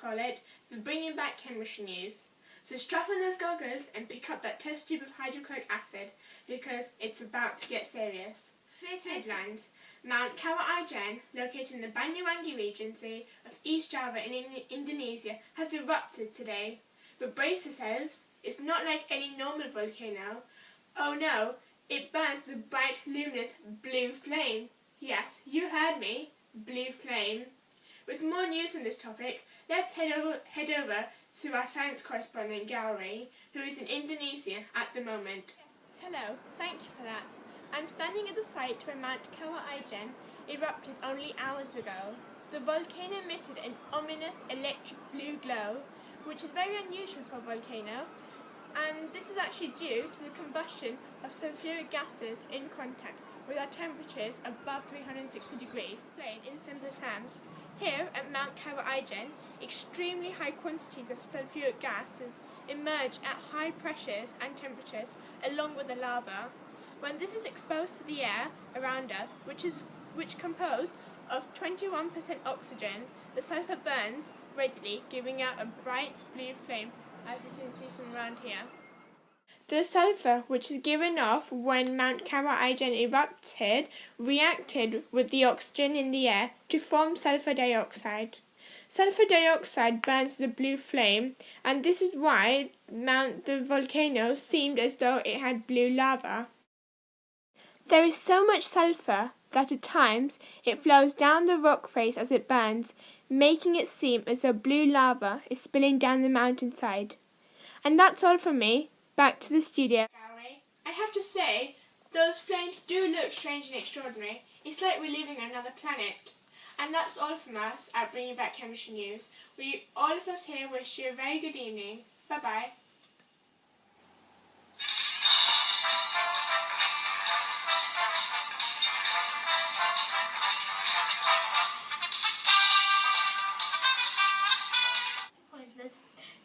call it, the Bringing Back Chemistry News. So strap on those goggles and pick up that test tube of hydrochloric acid because it's about to get serious. Today's headlines: Mount Kawaijan, located in the Banyuwangi Regency of East Java in Indonesia, has erupted today. But brace yourselves, it's not like any normal volcano. Oh no, it burns the bright, luminous blue flame. Yes, you heard me, blue flame. With more news on this topic, let's head over to our science correspondent Gary, who is in Indonesia at the moment. Hello, thank you for that. I'm standing at the site where Mount Kawaijan erupted only hours ago. The volcano emitted an ominous electric blue glow, which is very unusual for a volcano, and this is actually due to the combustion of sulfuric gases in contact with our temperatures above 360 degrees. Explained in simple terms, here at Mount Kawaijan, extremely high quantities of sulfuric gases emerge at high pressures and temperatures along with the lava. When this is exposed to the air around us, which composed of 21% oxygen, the sulfur burns readily, giving out a bright blue flame, as you can see from around here. The sulfur, which is given off when Mount Kawaijan erupted, reacted with the oxygen in the air to form sulfur dioxide. Sulfur dioxide burns the blue flame, and this is why the volcano seemed as though it had blue lava. There is so much sulfur that at times it flows down the rock face as it burns, making it seem as though blue lava is spilling down the mountainside. And that's all from me. Back to the studio. Gary, I have to say, those flames do look strange and extraordinary. It's like we're living on another planet. And that's all from us at Bringing Back Chemistry News. All of us here wish you a very good evening. Bye-bye.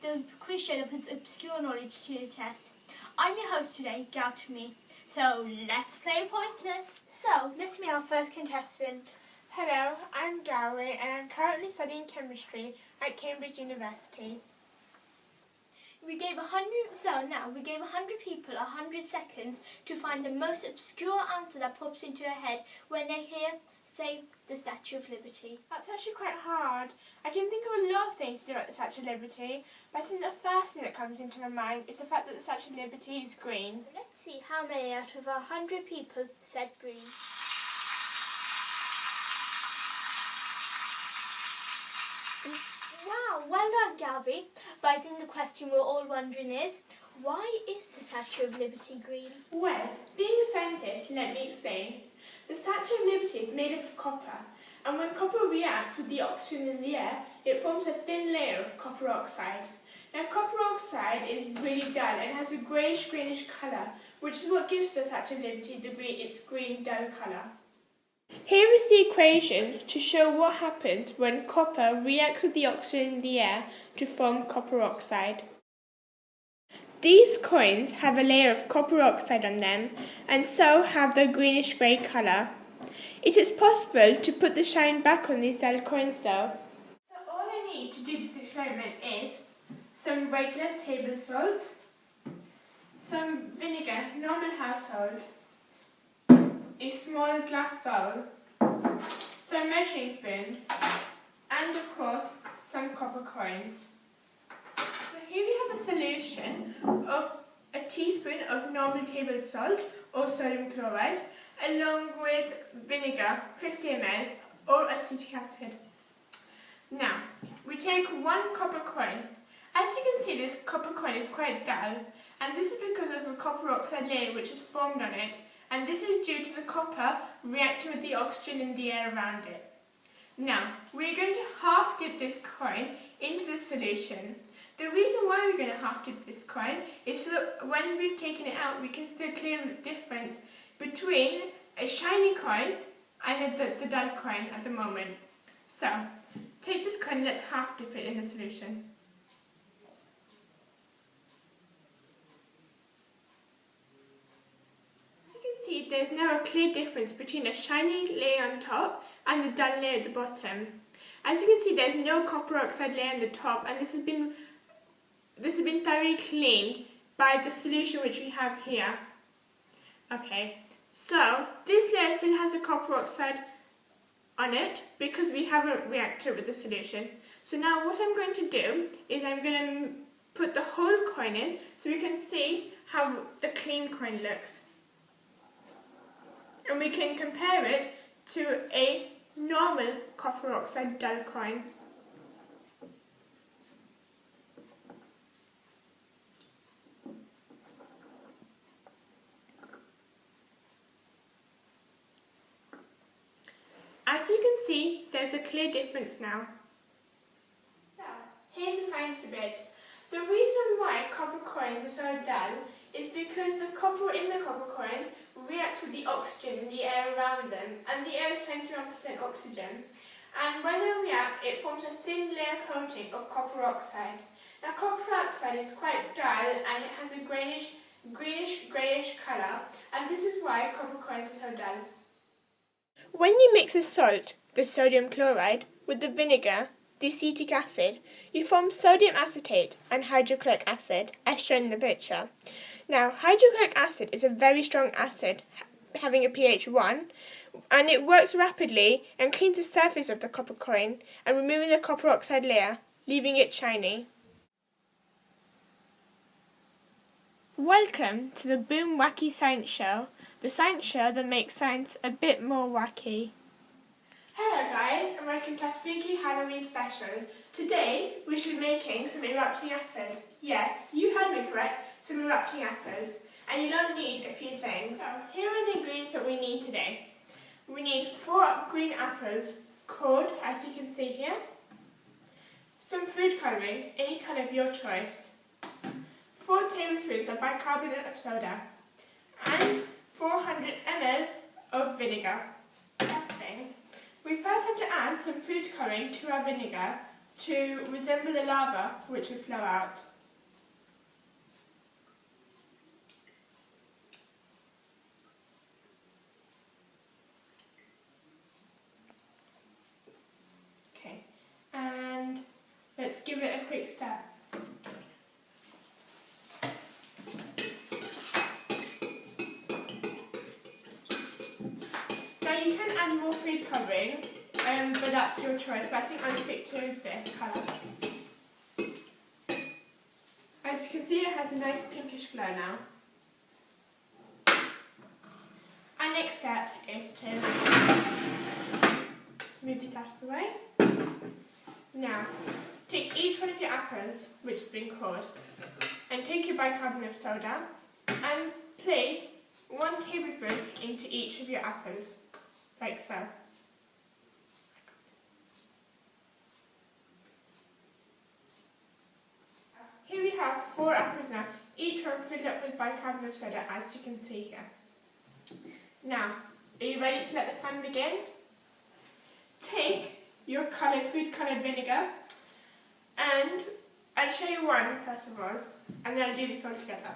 The quiz show that puts obscure knowledge to the test. I'm your host today, Gav to me. So let's play Pointless. So let's meet our first contestant. Hello, I'm Gary and I'm currently studying chemistry at Cambridge University. We gave 100 people 100 seconds to find the most obscure answer that pops into their head when they hear, say, the Statue of Liberty. That's actually quite hard. I can think of a lot of things to do about the Statue of Liberty, but I think the first thing that comes into my mind is the fact that the Statue of Liberty is green. Let's see how many out of 100 people said green. Wow, well done, Gary. But I think the question we're all wondering is, why is the Statue of Liberty green? Well, being a scientist, let me explain. The Statue of Liberty is made up of copper, and when copper reacts with the oxygen in the air, it forms a thin layer of copper oxide. Now, copper oxide is really dull and has a greyish-greenish colour, which is what gives the Statue of Liberty its green dull colour. Here is the equation to show what happens when copper reacts with the oxygen in the air to form copper oxide. These coins have a layer of copper oxide on them and so have the greenish-grey colour. It is possible to put the shine back on these dull coins though. So all I need to do this experiment is some regular table salt, some vinegar, normal household, a small glass bowl, some measuring spoons, and of course some copper coins. So here we have a solution of a teaspoon of normal table salt or sodium chloride along with vinegar 50 ml or acetic acid. Now we take one copper coin. As you can see, this copper coin is quite dull, and this is because of the copper oxide layer which is formed on it, and this is due to the copper reacting with the oxygen in the air around it. Now, we're going to half dip this coin into the solution. The reason why we're going to half dip this coin is so that when we've taken it out, we can still clear the difference between a shiny coin and the dull coin at the moment. So, take this coin and let's half dip it in the solution. See, there's now a clear difference between a shiny layer on top and the dull layer at the bottom. As you can see, there's no copper oxide layer on the top, and this has been thoroughly cleaned by the solution which we have here. Okay, so this layer still has a copper oxide on it because we haven't reacted with the solution. So now what I'm going to do is I'm going to put the whole coin in so we can see how the clean coin looks. And we can compare it to a normal copper oxide dull coin. As you can see, there's a clear difference now. So, here's the science of it. The reason why copper coins are so dull is because the copper in the copper coins reacts with the oxygen in the air around them, and the air is 21% oxygen. And when they react, it forms a thin layer coating of copper oxide. Now, copper oxide is quite dull and it has a greenish colour, and this is why copper coins are so dull. When you mix the salt, the sodium chloride, with the vinegar, the acetic acid, you form sodium acetate and hydrochloric acid, as shown in the picture. Now, hydrochloric acid is a very strong acid, having a pH 1, and it works rapidly and cleans the surface of the copper coin and removing the copper oxide layer, leaving it shiny. Welcome to the Boom Wacky Science Show, the science show that makes science a bit more wacky. Hello guys, and welcome to our spooky Halloween special. Today we should be making some erupting apples. Yes, you heard me correct, some erupting apples. And you'll only need a few things. So here are the ingredients that we need today. We need 4 green apples, cored as you can see here. Some food colouring, any colour of your choice. 4 tablespoons of bicarbonate of soda. And 400 ml of vinegar. First thing, we first have to add some food colouring to our vinegar to resemble the lava which will flow out. Okay, and let's give it a quick stir. You can add more food colouring, but that's your choice, but I think I'll stick to this colour. As you can see, it has a nice pinkish glow now. Our next step is to move this out of the way. Now, take each one of your apples, which has been cored, and take your bicarbonate of soda, and place 1 tablespoon into each of your apples. Like so. Here we have 4 apples now, each one filled up with bicarbonate of soda, as you can see here. Now, are you ready to let the fun begin? Take your food coloured vinegar, and I'll show you one first of all, and then I'll do this all together.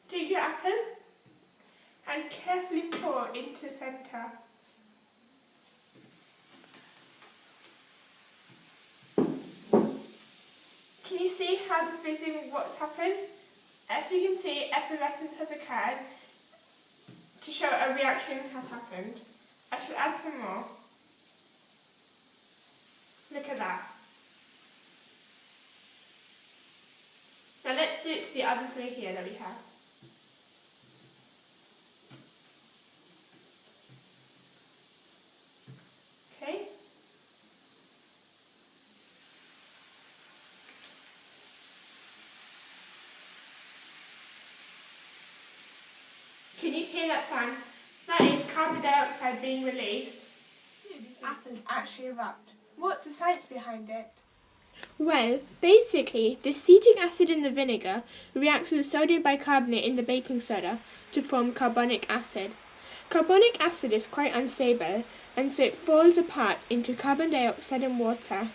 Take your apple, and carefully pour into the centre. Can you see how the fizzing, what's happened? As you can see, effervescence has occurred to show a reaction has happened. I shall add some more. Look at that. Now let's do it to the other 3 here that we have. Can you hear that sound? That is carbon dioxide being released. These apples actually erupt. What's the science behind it? Well, basically, the acetic acid in the vinegar reacts with the sodium bicarbonate in the baking soda to form carbonic acid. Carbonic acid is quite unstable, and so it falls apart into carbon dioxide and water.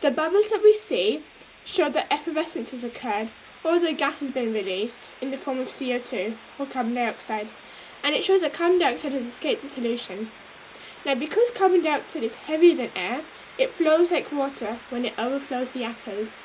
The bubbles that we see show that effervescence has occurred, or the gas has been released in the form of CO2, or carbon dioxide, and it shows that carbon dioxide has escaped the solution. Now, because carbon dioxide is heavier than air, it flows like water when it overflows the apples.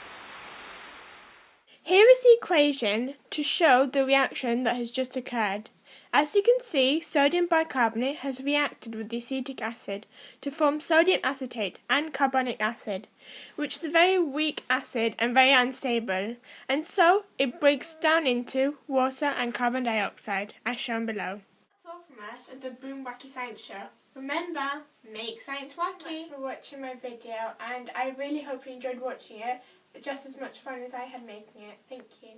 Here is the equation to show the reaction that has just occurred. As you can see, sodium bicarbonate has reacted with the acetic acid to form sodium acetate and carbonic acid, which is a very weak acid and very unstable, and so it breaks down into water and carbon dioxide, as shown below. That's all from us at the Boom Wacky Science Show. Remember, make science wacky! Thanks for watching my video, and I really hope you enjoyed watching it. Just as much fun as I had making it. Thank you.